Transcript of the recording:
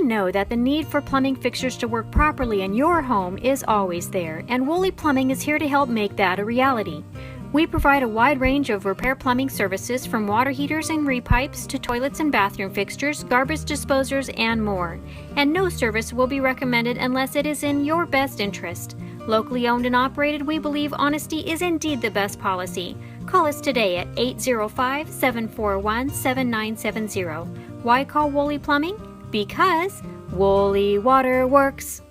know that the need for plumbing fixtures to work properly in your home is always there, and Wooley Plumbing is here to help make that a reality. We provide a wide range of repair plumbing services from water heaters and repipes to toilets and bathroom fixtures, garbage disposers, and more. And no service will be recommended unless it is in your best interest. Locally owned and operated, we believe honesty is indeed the best policy. Call us today at 805-741-7970. Why call Wooley Plumbing? Because Wooley Water works.